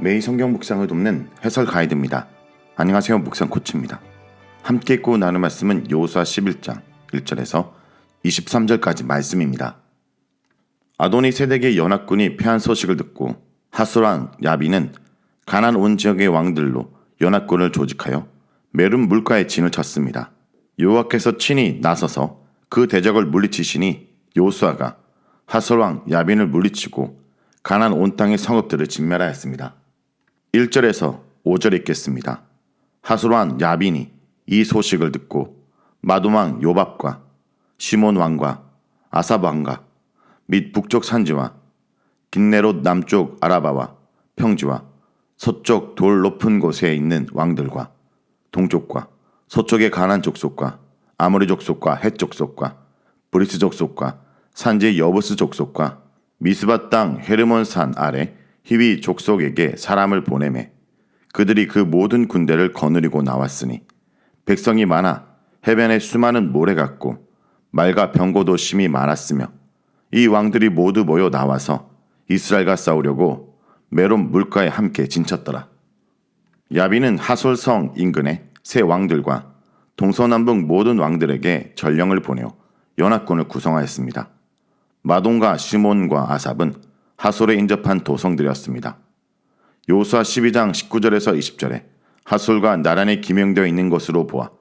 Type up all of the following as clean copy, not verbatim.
매일 성경 묵상을 돕는 해설 가이드입니다. 안녕하세요. 묵상 코치입니다. 함께 읽고 나눌 말씀은 여호수아 11장 1절에서 23절까지 말씀입니다. 아도니 세덱의 연합군이 패한 소식을 듣고 하솔왕 야빈은 가나안 온 지역의 왕들로 연합군을 조직하여 메론 물가에 진을 쳤습니다. 여호와께서 친히 나서서 그 대적을 물리치시니 여호수아가 하솔왕 야빈을 물리치고 가나안 온 땅의 성읍들을 진멸하였습니다. 1절에서 5절 읽겠습니다. 하솔왕 야빈이 이 소식을 듣고 마돔왕 요밥과 시몬 왕과 아삽 왕과 및 북쪽 산지와 긴네롯 남쪽 아라바와 평지와 서쪽 돌 높은 곳에 있는 왕들과 동쪽과 서쪽의 가나안 족속과 아모리 족속과 헷 족속과 브리스 족속과 산지 여부스 족속과 미스바 땅 헤르몬 산 아래 히위 족속에게 사람을 보내매 그들이 그 모든 군대를 거느리고 나왔으니 백성이 많아 해변에 수많은 모래 같고 말과 병고도 심히 많았으며 이 왕들이 모두 모여 나와서 이스라엘과 싸우려고 메론 물가에 함께 진쳤더라. 야빈은 하솔성 인근의 세 왕들과 동서남북 모든 왕들에게 전령을 보내어 연합군을 구성하였습니다. 마돔과 시몬과 아삽은 하솔에 인접한 도성들이었습니다. 여호수아 12장 19절에서 20절에 하솔과 나란히 기명되어 있는 것으로 보아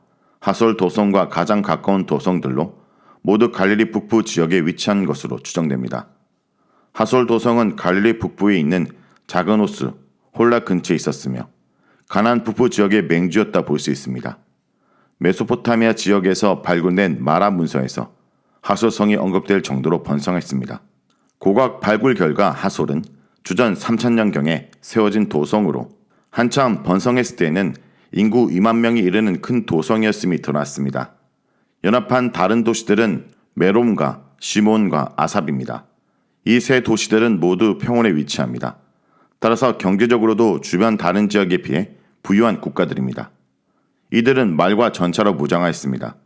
하솔 도성과 가장 가까운 도성들로 모두 갈릴리 북부 지역에 위치한 것으로 추정됩니다. 하솔 도성은 갈릴리 북부에 있는 작은 호수 홀라 근처에 있었으며 가나안 북부 지역의 맹주였다 볼 수 있습니다. 메소포타미아 지역에서 발굴된 마라 문서에서 하솔성이 언급될 정도로 번성했습니다. 고각 발굴 결과 하솔은 주전 3000년경에 세워진 도성으로 한참 번성했을 때에는 인구 2만 명이 이르는 큰 도성이었음이 드러났습니다. 연합한 다른 도시들은 메롬과 시몬과 아삽입니다. 이 세 도시들은 모두 평원에 위치합니다. 따라서 경제적으로도 주변 다른 지역에 비해 부유한 국가들입니다. 이들은 말과 전차로 무장하였습니다.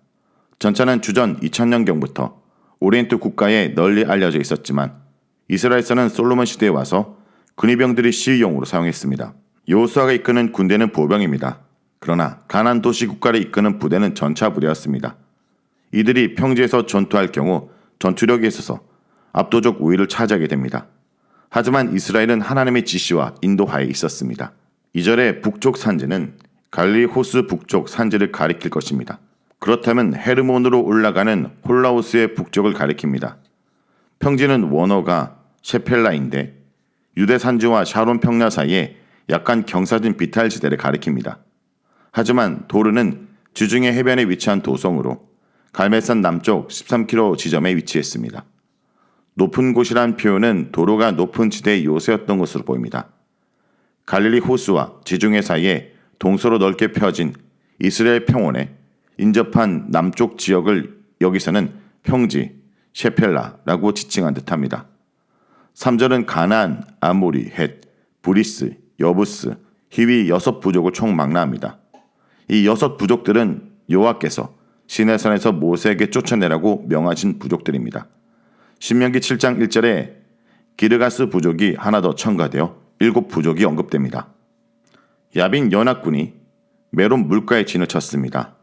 전차는 주전 2000년경부터 오리엔트 국가에 널리 알려져 있었지만 이스라엘에서는 솔로몬 시대에 와서 근위병들이 시위용으로 사용했습니다. 여호수아가 이끄는 군대는 보병입니다. 그러나 가나안 도시 국가를 이끄는 부대는 전차 부대였습니다. 이들이 평지에서 전투할 경우 전투력에 있어서 압도적 우위를 차지하게 됩니다. 하지만 이스라엘은 하나님의 지시와 인도하에 있었습니다. 2절의 북쪽 산지는 갈릴리 호수 북쪽 산지를 가리킬 것입니다. 그렇다면 헤르몬으로 올라가는 홀라호스의 북쪽을 가리킵니다. 평지는 원어가 셰펠라인데 유대 산지와 샤론 평야 사이에 약간 경사진 비탈지대를 가리킵니다. 하지만 도르는 지중해 해변에 위치한 도성으로 갈멜산 남쪽 13km 지점에 위치했습니다. 높은 곳이란 표현은 도로가 높은 지대의 요새였던 것으로 보입니다. 갈릴리 호수와 지중해 사이에 동서로 넓게 펴진 이스라엘 평원에 인접한 남쪽 지역을 여기서는 평지, 셰펠라라고 지칭한 듯합니다. 3절은 가나안, 아모리, 헷, 브리스, 여부스, 히위 6부족을 총망라합니다. 이 6부족들은 여호와께서 시내산에서 모세에게 쫓아내라고 명하신 부족들입니다. 신명기 7장 1절에 기르가스 부족이 하나 더 첨가되어 7부족이 언급됩니다. 야빈 연합군이 메론 물가에 진을 쳤습니다.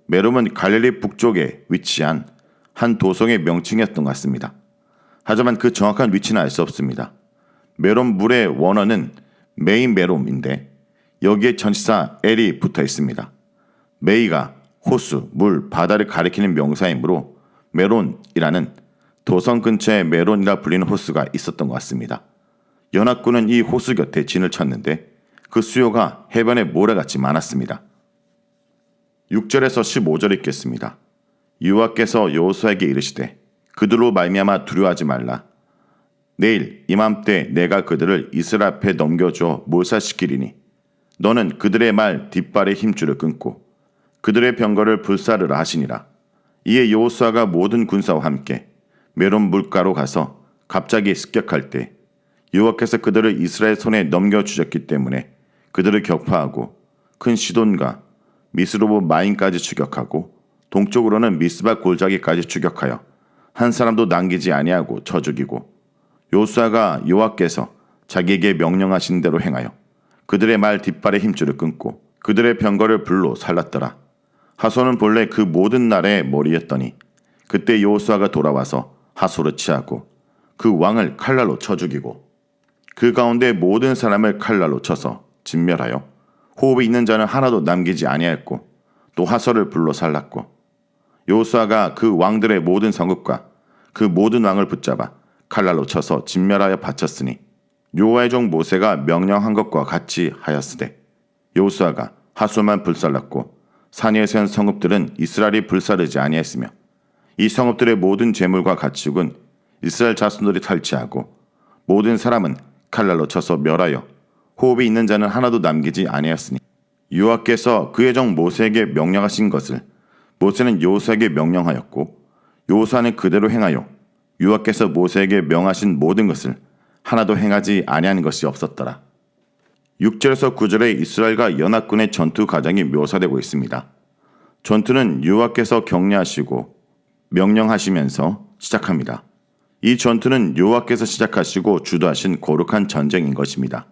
메롬은 갈릴리 북쪽에 위치한 한 도성의 명칭이었던 것 같습니다. 하지만 그 정확한 위치는 알 수 없습니다. 메롬 물의 원어는 메이 메롬인데 여기에 전치사 엘이 붙어 있습니다. 메이가 호수, 물, 바다를 가리키는 명사이므로 메론이라는 도성 근처에 메론이라 불리는 호수가 있었던 것 같습니다. 연합군은 이 호수 곁에 진을 쳤는데 그 수요가 해변에 모래같이 많았습니다. 6절에서 15절 읽겠습니다. 여호와께서 여호수아에게 이르시되 그들로 말미암아 두려워하지 말라. 내일 이맘때 내가 그들을 이스라엘 앞에 넘겨줘 몰살시키리니 너는 그들의 말 뒷발의 힘줄을 끊고 그들의 병거를 불사르라 하시니라. 이에 여호수아가 모든 군사와 함께 메론 물가로 가서 갑자기 습격할 때 여호와께서 그들을 이스라엘 손에 넘겨주셨기 때문에 그들을 격파하고 큰 시돈과 미스로보 마임까지 추격하고 동쪽으로는 미스바 골짜기까지 추격하여 한 사람도 남기지 아니하고 쳐 죽이고 여호수아가 여호와께서 자기에게 명령하신 대로 행하여 그들의 말 뒷발의 힘줄을 끊고 그들의 병거를 불로 살랐더라. 하솔은 본래 그 모든 나라의 머리였더니 그때 여호수아가 돌아와서 하솔을 치하고 그 왕을 칼날로 쳐 죽이고 그 가운데 모든 사람을 칼날로 쳐서 진멸하여 호흡이 있는 자는 하나도 남기지 아니하였고 또 하솔을 불로 살랐고 여호수아가 그 왕들의 모든 성읍과 그 모든 왕을 붙잡아 칼날로 쳐서 진멸하여 바쳤으니 여호와의 종 모세가 명령한 것과 같이 하였으되 여호수아가 하솔만 불살랐고 산 위에 세운 성읍들은 이스라엘이 불사르지 아니했으며 이 성읍들의 모든 재물과 가축은 이스라엘 자손들이 탈취하고 모든 사람은 칼날로 쳐서 멸하여 호흡이 있는 자는 하나도 남기지 아니하였으니 여호와께서 그의 종 모세에게 명령하신 것을 모세는 여호수아에게 명령하였고 여호수아는 그대로 행하여 여호와께서 모세에게 명하신 모든 것을 하나도 행하지 아니한 것이 없었더라. 6절에서 9절에 이스라엘과 연합군의 전투 과정이 묘사되고 있습니다. 전투는 여호와께서 격려하시고 명령하시면서 시작합니다. 이 전투는 여호와께서 시작하시고 주도하신 거룩한 전쟁인 것입니다.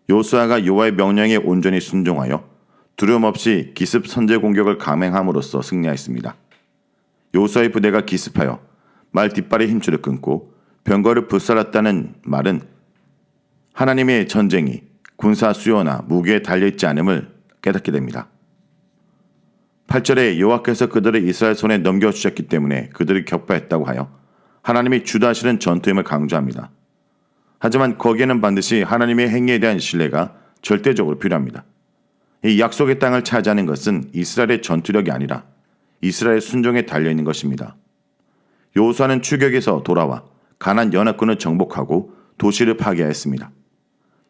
여호수아가 여호와의 명령에 온전히 순종하여 두려움 없이 기습 선제 공격을 감행함으로써 승리하였습니다. 여호수아의 부대가 기습하여 말 뒷발의 힘줄을 끊고 병거를 불살랐다는 말은 하나님의 전쟁이 군사 수요나 무기에 달려있지 않음을 깨닫게 됩니다. 8절에 여호와께서 그들을 이스라엘 손에 넘겨주셨기 때문에 그들을 격파했다고 하여 하나님이 주도하시는 전투임을 강조합니다. 하지만 거기에는 반드시 하나님의 행위에 대한 신뢰가 절대적으로 필요합니다. 이 약속의 땅을 차지하는 것은 이스라엘의 전투력이 아니라 이스라엘의 순종에 달려있는 것입니다. 여호수아는 추격에서 돌아와 가나안 연합군을 정복하고 도시를 파괴하였습니다.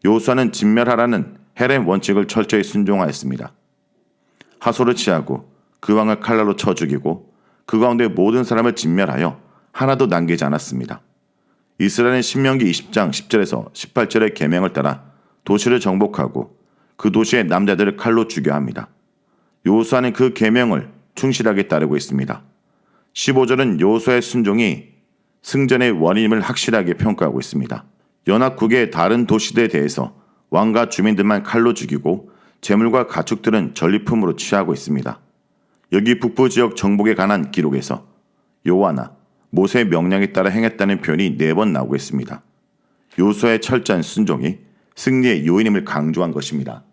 여호수아는 진멸하라는 헬의 원칙을 철저히 순종하였습니다. 하솔을 치하고 그 왕을 칼날로 쳐 죽이고 그 가운데 모든 사람을 진멸하여 하나도 남기지 않았습니다. 이스라엘은 신명기 20장 10절에서 18절의 계명을 따라 도시를 정복하고 그 도시의 남자들을 칼로 죽여야 합니다. 여호수아는 그 계명을 충실하게 따르고 있습니다. 15절은 여호수아의 순종이 승전의 원인임을 확실하게 평가하고 있습니다. 연합국의 다른 도시들에 대해서 왕과 주민들만 칼로 죽이고 재물과 가축들은 전리품으로 취하고 있습니다. 여기 북부 지역 정복에 관한 기록에서 여호와나 모세의 명령에 따라 행했다는 표현이 4번 나오고 있습니다. 여호수아의 철저한 순종이 승리의 요인임을 강조한 것입니다.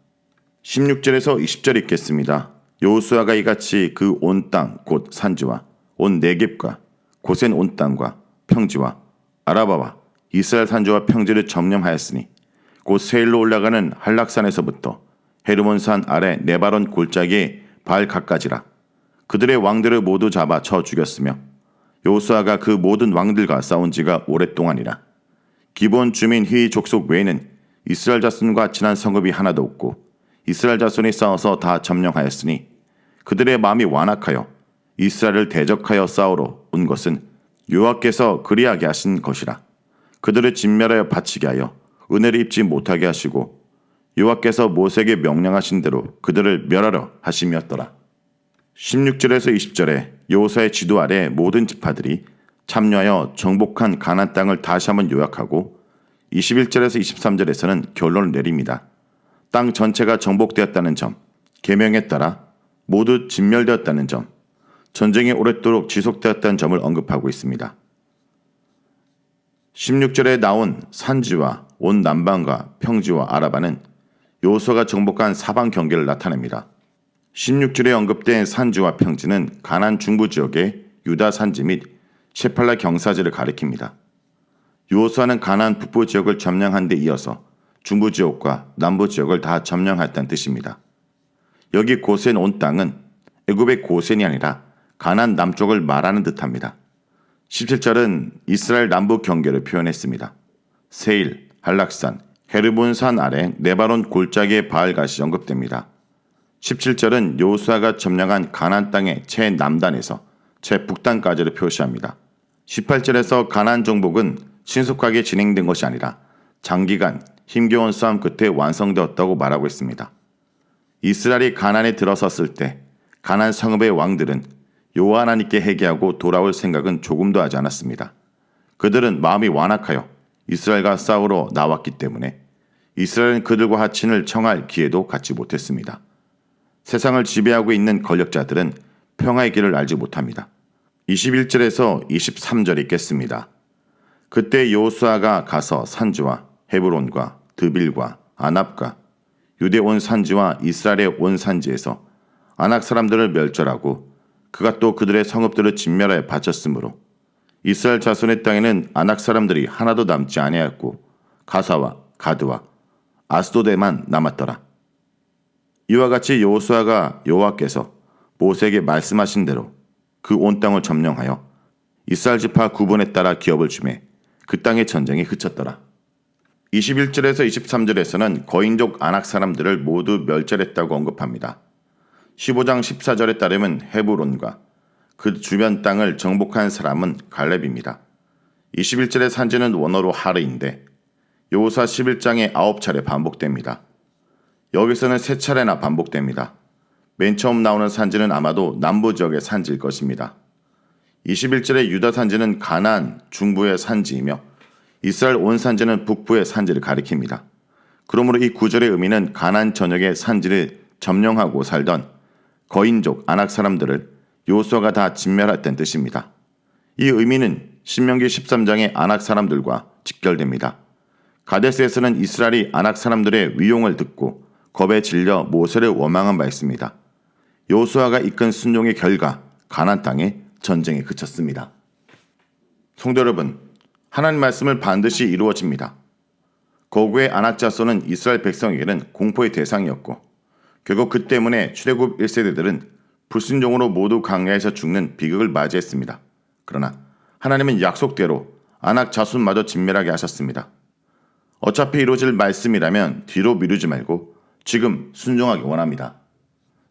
16절에서 20절 읽겠습니다. 여호수아가 이같이 그 온 땅 곧 산지와 온 네겝과 고센 온 땅과 평지와 아라바와 이스라엘 산지와 평지를 점령하였으니 곧 세일로 올라가는 한락산에서부터 헤르몬산 아래 네바론 골짜기의 발각까지라. 그들의 왕들을 모두 잡아 쳐 죽였으며 여호수아가 그 모든 왕들과 싸운 지가 오랫동안이라. 기본 주민 휘 족속 외에는 이스라엘 자손과 친한 성읍이 하나도 없고 이스라엘 자손이 싸워서 다 점령하였으니 그들의 마음이 완악하여 이스라엘을 대적하여 싸우러 온 것은 여호와께서 그리하게 하신 것이라. 그들을 진멸하여 바치게 하여 은혜를 입지 못하게 하시고 여호와께서 모세에게 명령하신 대로 그들을 멸하려 하심이었더라. 16절에서 20절에 여호수아의 지도 아래 모든 지파들이 참여하여 정복한 가나안 땅을 다시 한번 요약하고 21절에서 23절에서는 결론을 내립니다. 땅 전체가 정복되었다는 점, 계명에 따라 모두 진멸되었다는 점, 전쟁이 오랫도록 지속되었다는 점을 언급하고 있습니다. 16절에 나온 산지와 온 남방과 평지와 아라바는 여호수아가 정복한 사방 경계를 나타냅니다. 16절에 언급된 산지와 평지는 가나안 중부 지역의 유다 산지 및 셰팔라 경사지를 가리킵니다. 여호수아는 가나안 북부 지역을 점령한 데 이어서 중부 지역과 남부 지역을 다 점령했다는 뜻입니다. 여기 고센 온 땅은 애굽의 고센이 아니라 가나안 남쪽을 말하는 듯합니다. 17절은 이스라엘 남부 경계를 표현했습니다. 세일, 한락산, 헤르몬산 아래 네바론 골짜기의 바알갓이 언급됩니다. 17절은 여호수아가 점령한 가나안 땅의 최남단에서 최북단까지를 표시합니다. 18절에서 가나안 정복은 신속하게 진행된 것이 아니라 장기간 힘겨운 싸움 끝에 완성되었다고 말하고 있습니다. 이스라엘이 가나안에 들어섰을 때 가나안 성읍의 왕들은 여호와 하나님께 회개하고 돌아올 생각은 조금도 하지 않았습니다. 그들은 마음이 완악하여 이스라엘과 싸우러 나왔기 때문에 이스라엘은 그들과 하친을 청할 기회도 갖지 못했습니다. 세상을 지배하고 있는 권력자들은 평화의 길을 알지 못합니다. 21절에서 23절 읽겠습니다. 그때 여호수아가 가서 산지와 헤브론과 드빌과 아납과 유대 온 산지와 이스라엘의 온 산지에서 아낙 사람들을 멸절하고 그가 또 그들의 성읍들을 진멸하여 바쳤으므로 이스라엘 자손의 땅에는 아낙 사람들이 하나도 남지 아니하였고 가사와 가드와 아스도데만 남았더라. 이와 같이 여호수아가 여호와께서 모세에게 말씀하신 대로 그 온 땅을 점령하여 이스라엘 지파 구분에 따라 기업을 주매 그 땅의 전쟁이 그쳤더라. 21절에서 23절에서는 거인족 아낙 사람들을 모두 멸절했다고 언급합니다. 15장 14절에 따르면 헤브론과 그 주변 땅을 정복한 사람은 갈렙입니다. 21절의 산지는 원어로 하르인데 여호수아 11장에 9차례 반복됩니다. 여기서는 3차례나 반복됩니다. 맨 처음 나오는 산지는 아마도 남부 지역의 산지일 것입니다. 21절의 유다 산지는 가나안 중부의 산지이며 이스라엘 온 산지는 북부의 산지를 가리킵니다. 그러므로 이 구절의 의미는 가나안 전역의 산지를 점령하고 살던 거인족 아낙 사람들을 여호수아가 다 진멸했다는 뜻입니다. 이 의미는 신명기 13장의 아낙 사람들과 직결됩니다. 가데스에서는 이스라엘이 아낙 사람들의 위용을 듣고 겁에 질려 모세를 원망한 바 있습니다. 여호수아가 이끈 순종의 결과 가나안 땅에 전쟁이 그쳤습니다. 성도 여러분, 하나님 말씀을 반드시 이루어집니다. 거구의 아낙 자손은 이스라엘 백성에게는 공포의 대상이었고 결국 그 때문에 출애굽 1세대들은 불순종으로 모두 광야에서 죽는 비극을 맞이했습니다. 그러나 하나님은 약속대로 아낙 자손마저 진멸하게 하셨습니다. 어차피 이루어질 말씀이라면 뒤로 미루지 말고 지금 순종하기 원합니다.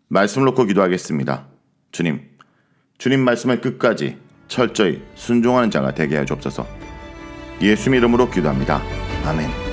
말씀을 놓고 기도하겠습니다. 주님 말씀을 끝까지 철저히 순종하는 자가 되게 하여 주옵소서. 예수님 이름으로 기도합니다. 아멘.